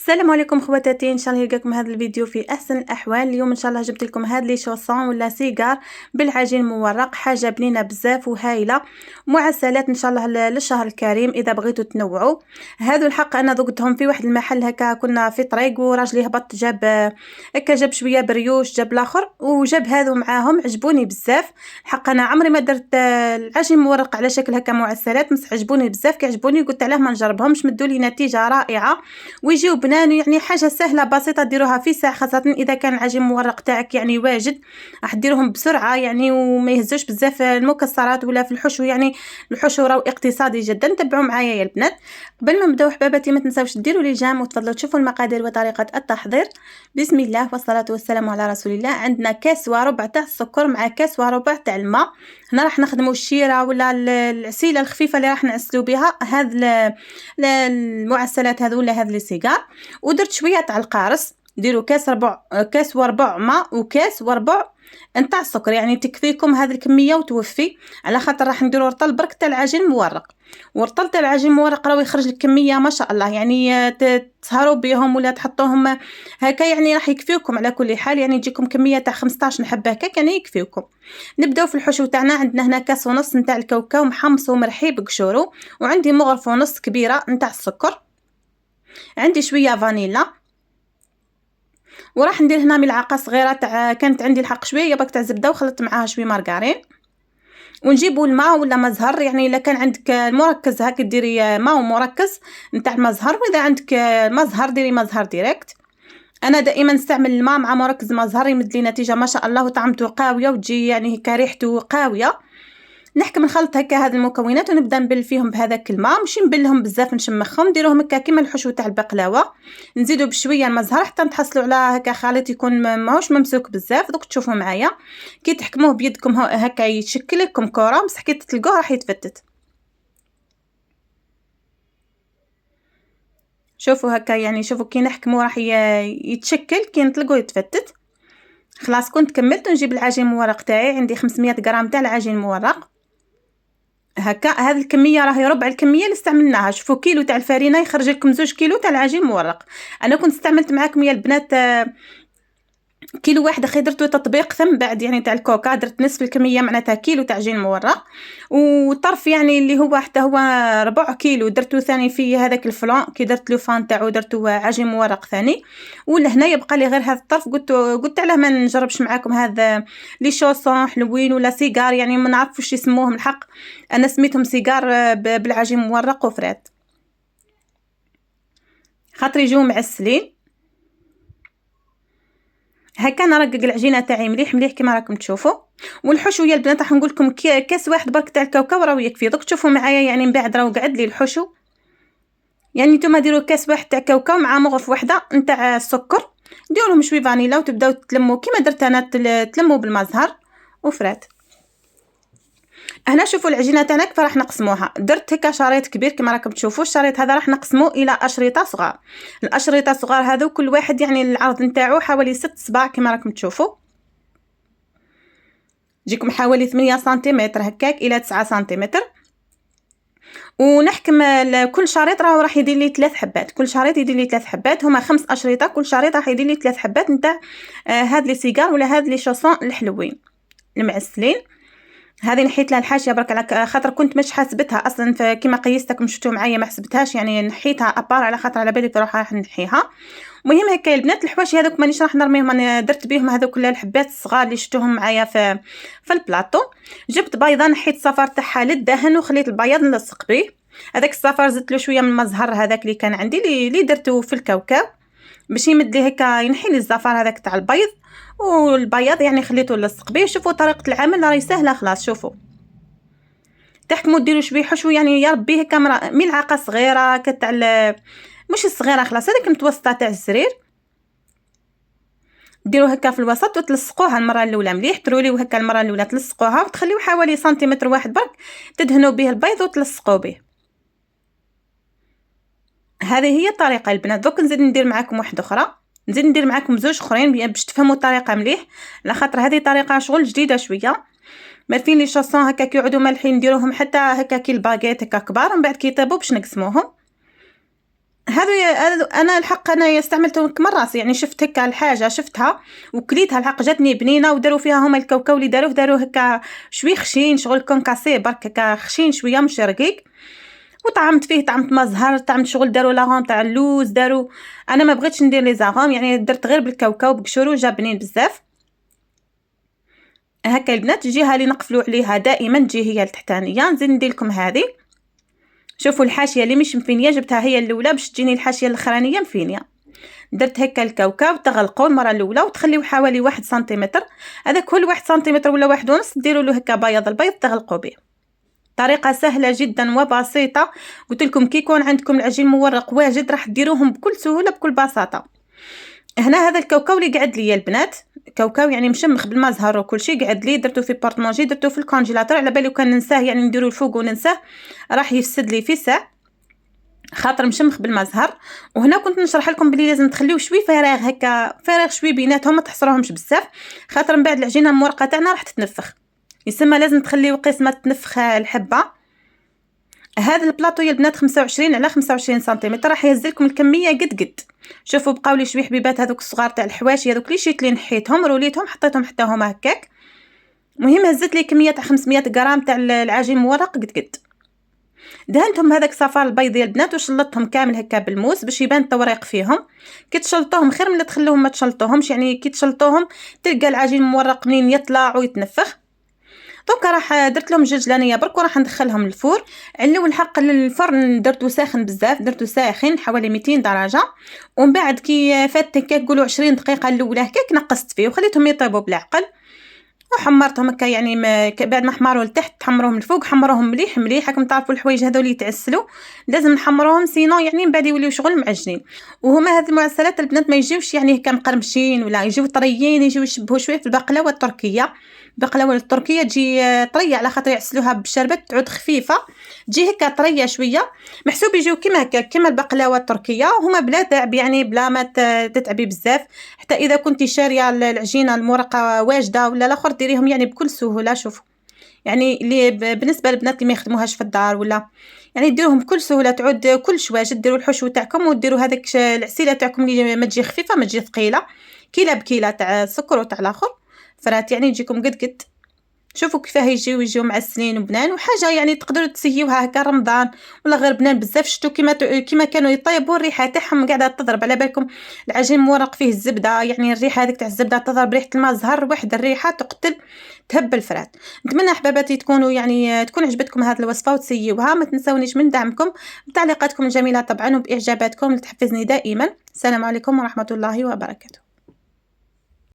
السلام عليكم خواتاتي، ان شاء الله يلقاكم هذا الفيديو في احسن الاحوال. اليوم ان شاء الله جبت لكم هاد لي شوسون ولا سيجار بالعجين المورق، حاجه بنينه بزاف وهايله، معسلات ان شاء الله للشهر الكريم اذا بغيتوا تنوعوا. هادو الحق انا ذقتهم في واحد المحل هكا، كنا في طريق وراجلي هبط جاب هكا، جاب شويه بريوش، جاب الاخر وجاب هادو معاهم، عجبوني بزاف. الحق انا عمري ما درت العجين المورق على شكل هكا معسلات، بس عجبوني بزاف، كيعجبوني قلت علاه ما نجربهمش. مدوا لي نتيجه رائعه ويجيو بنان، يعني حاجه سهله بسيطه ديروها في ساعه، خاصه اذا كان العجين المورق تاعك يعني واجد، راح ديروهم بسرعه يعني وما يهزوش بزاف المكسرات ولا في الحشو. يعني الحشو راهو اقتصادي جدا. تبعوا معايا يا البنات. قبل ما نبداو حباباتي ما تنساوش ديروا لي جيم وتفضلوا تشوفوا المقادير وطريقه التحضير. بسم الله والصلاه والسلام على رسول الله. عندنا كاس وربع تاع السكر مع كاس وربع تاع الماء. هنا راح نخدموا الشيره ولا العسيله الخفيفه اللي راح نعسلوا بها هذا المعسلات هذو ولا هذا السيجار. ودرت شويه تاع القارص، ديروا كاس وربع ماء وكاس وربع نتاع السكر، يعني تكفيكم هذه الكميه وتوفي، على خاطر راح نديروا رطل برك تاع العجين المورق. ورطل تاع العجين المورق راهو يخرج لك كميه ما شاء الله، يعني تسهروا بهم ولا تحطوهم هكا، يعني راح يكفيكم على كل حال، يعني تجيكم كميه تاع 15 حبه هكا يعني يكفيكم. نبداو في الحشو تاعنا. عندنا هنا كاس ونص نتاع الكاوكاو محمص ومرحي بقشورو، وعندي مغرفه ونص كبيره نتاع السكر، عندي شويه فانيلا، وراح ندير هنا ملعقه صغيره تاع، كانت عندي الحق شويه باك تاع زبده وخلطت معاها شويه مارغرين. ونجيبوا الماء ولا مزهر، يعني الا كان عندك مركز هاك ديري ماء مركز نتاع المزهر، واذا عندك مزهر ديري مزهر ديريكت. انا دائما نستعمل الماء مع مركز مزهر، يمد لي نتيجه ما شاء الله، وطعمته قاويه وتجي يعني هكا ريحته قاويه. نحكم نخلط هكا هذه المكونات ونبدا نبل فيهم بهذاك الماء، ماشي نبلهم بزاف نشمخهم، نديروهم هكا كيما الحشو تاع البقلاوه. نزيدوا بشويه المزهر حتى نتحصلوا على هكا خليط يكون ماهوش ممسوك بزاف. دوك تشوفوا معايا كي تحكموه بيدكم هكا يتشكل لكم كره، بصح كي تطلقوه راح يتفتت. شوفوا هكا، يعني شوفوا كي نحكموه راح يتشكل، كي نطلقوه يتفتت. خلاص كنت كملت. ونجيب العجين المورق تاعي، عندي 500 غرام تاع العجين المورق هكا. هذه الكميه راهي ربع الكميه اللي استعملناها. شوفوا كيلو تاع الفرينه يخرج لكم 2 كيلو تاع العجين المورق. انا كنت استعملت معاكم يا البنات كيلو واحد، اخي درتو تطبيق ثم بعد يعني تاع الكوكا، درت نصف الكميه معناتها كيلو تاع عجين مورق، وطرف يعني اللي هو حتى هو ربع كيلو درتو ثاني في هذاك الفلان. كي درت لو فان تاعو درتو عجين مورق ثاني، ولهنا يبقى لي غير هذا الطرف. قلت علاه ما نجربش معاكم هذا لي شوسون حلوين ولا سيجار، يعني ما نعرفوش يسموهم الحق، انا سميتهم سيجار بالعجين مورق وفرات خاطر يجيو معسلين هكا. نرقق العجينه تاعي مليح مليح كما راكم تشوفوا. والحشو يا البنات راح نقول لكم كاس واحد برك تاع الكاوكاو راهو يكفي. دوك تشوفوا معايا يعني من بعد راهو قعد لي الحشو، يعني نتوما ديروا كاس واحد تاع كاوكاو مع مغرف وحده نتاع السكر، ديروا لهم شويه فانيلا وتبداو تلموا كيما درت انا، تلموا بالمزهر وفرات. هنا شوفوا العجينه تاعنا كيف راح نقسموها. درت هكا شريط كبير كما راكم تشوفوا. الشريط هذا راح نقسموه الى اشرطه صغار. الاشرطه الصغار هذو كل واحد يعني العرض نتاعو حوالي 6 صباع كما راكم تشوفوا، يجيكم حوالي 8 سنتيمتر هكاك الى 9 سنتيمتر. ونحكم كل شريط راح يدير لي 3 حبات، كل شريط يدير لي 3 حبات، هما 5 اشرطه، كل شريط راح يدير لي 3 حبات نتاع هاد لي سيجار ولا هاد لي شوسون الحلوين المعسلين. هذه نحيت لها الحاشيه برك على خاطر كنت مش حاسبتها اصلا، كيما قيستكم شفتوا معايا ما حسبتهاش، يعني نحيتها ابار على خاطر على بالي راح نحيها. المهم هكا البنات الحواشي هذوك مانيش راح نرميهم، انا درت بهم هذوك الحبات الصغار اللي شفتوهم معايا في البلاطو. جبت بيضه نحيت الصفار تاعها للدهن وخليت البياض نلصق به. هذاك الصفار زدت له شويه من المزهر هذاك اللي كان عندي اللي درته في الكاوكاو باش يمد لي هكا ينحي لي الزفار هذاك تاع البيض والبياض، يعني خليته نلصق به. شوفوا طريقه العمل راهي سهله خلاص. شوفوا تحكموا ديروا شويه حشو، يعني يا ربي هكا ملعقه صغيره تاع مش الصغيره خلاص، هذيك المتوسطه تاع الزرير، ديروا هكا في الوسط وتلصقوها المره الاولى مليح، ترولي وهكا المره الاولى تلصقوها وتخليو حوالي سنتيمتر واحد برك تدهنوا به البيض وتلصقوا به. هذه هي الطريقه البنات. دوك نزيد ندير معكم واحده اخرى، نزيد ندير معكم زوج اخرين باش تفهموا الطريقه مليح، على خاطر هذه طريقه شغل جديده شويه. مالفين لي شوسون هكا كيعودوا مالحين نديروهم حتى هكا كي الباغيت هكا كبار، من بعد كي يطيبوا باش نقسموهم. انا الحق انا استعملتهم مرات، يعني شفت هكا الحاجه شفتها وكليتها الحق جاتني بنينه، وداروا فيها هما الكاوكاو اللي داروا هكا شوي خشين، شغل كونكاسي برك هكا خشين شويه مش رقيق، وطعمت فيه طعمت ما زهر، طعمت شغل داروا لاغون تاع اللوز داروا. انا ما بغيتش ندير لي زاغوم، يعني درت غير بالكاوكاو بقشرو جا بنين بزاف. هكا البنات الجهه اللي نقفلوا عليها دائما تجي هي التحتانيه. نزيد ندير لكم هذه، شوفوا الحاشيه اللي مش مفينيه جبتها هي الاولى باش تجيني الحاشيه الاخرانيه مفينيه. درت هكا الكاوكاو تغلقوا المره الاولى وتخليو حوالي 1 سنتيمتر، هذاك كل 1 سنتيمتر ولا 1.5 ديروا له هكا بياض البيض تغلقوا به. طريقه سهله جدا وبسيطه، قلت لكم كي يكون عندكم العجين مورق واجد راح ديروهم بكل سهوله بكل بساطه. هنا هذا الكاوكاو اللي قعد لي البنات، كاوكاو يعني مشمخ بالما زهر وكل شيء، قعد لي درته في بورطمونجي، درته في الكونجيلاتور على بالي كان ننساه يعني نديرو الفوق وننساه راح يفسد لي في ساعه، خاطر مشمخ بالما زهر. وهنا كنت نشرح لكم بلي لازم تخليو شوي فراغ هكا، فراغ شوي بيناتهم ما تحصروهمش بزاف، خاطر من بعد العجينه المورقه تاعنا راح تتنفخ، يسمى لازم تخليو قسمه تنفخ الحبه. هذا البلاطو يا البنات 25 على 25 سنتيمتر، راح يهزلكم الكميه قد. شوفوا بقاو لي شويه حبيبات هذوك الصغار تاع الحواشي هذوك اللي شيت لي نحيتهم روليتهم حطيتهم حتى هما هكاك. مهم هزت لي كميه تاع 500 غرام تاع العجين مورق قد. دهنتهم هذاك صفار البيض يا البنات وشلطتهم كامل هكا بالموس باش يبان التوريق فيهم. كي تشلطوهم خير من تخلوهم ما تشلطوهمش، يعني كي تشلطوهم تلقى العجين مورق منين يطلع ويتنفخ. دونك راح درت لهم جلجلانيه برك وراح ندخلهم للفور. علو الحق للفرن درتو ساخن بزاف، درتو ساخن حوالي 200 درجه، ومن بعد كي فات هكا نقولوا 20 دقيقه الاولى هكاك نقصت فيه وخليتهم يطيبوا بالعقل، وحمرتهم هكا يعني بعد ما حمروا لتحت حمروهم الفوق، حمروهم مليح مليح. راكم تعرفوا الحوايج هذو اللي يتعسلوا لازم نحمروهم سينو يعني من بعد يوليو شغل معجنين. وهما هذه المعسلات البنات ما يجيوش يعني هكا مقرمشين ولا يجيو طريين، يجيو يشبهوا شويه في البقلاوه التركيه. البقلاوه التركيه تجي طريه على خاطر يعسلوها بالشربت تعود خفيفه، تجي هكا طريه شويه، محسوب يجيو كيما هكا كيما البقلاوه التركيه، هما بلا تعب يعني بلا ما تتعبي بزاف. حتى اذا كنتي شاريه العجينه المورقه واجده ولا الاخر ديريهم يعني بكل سهوله. شوفوا يعني اللي بالنسبه للبنات اللي ما يخدموهاش في الدار ولا يعني ديروهم بكل سهوله، تعود كلش واجد. ديروا الحشو تاعكم وديروا هذاك العسيله تاعكم اللي ما تجي خفيفه ما تجي ثقيله، كيله بكيله تاع السكر وتاع الاخر فرات يعني تجيكم قد. شوفوا كيفاه يجيو معسلين وبنان، وحاجه يعني تقدروا تسيوها هكا رمضان ولا غير بنان بزاف. شتو كيما كانوا يطيبوا الريحه تاعهم قاعده تضرب على بالكم. العجين مورق فيه الزبده، يعني الريحه هذيك تاع الزبده تضرب ريحه الماء زهر واحد، الريحه تقتل تهب الفرات. نتمنى احباباتي تكونوا يعني تكون عجبتكم هذه الوصفه وتسيوها. ما تنسونيش من دعمكم بتعليقاتكم الجميله طبعا وباعجاباتكم اللي تحفزني دائما. السلام عليكم ورحمه الله وبركاته.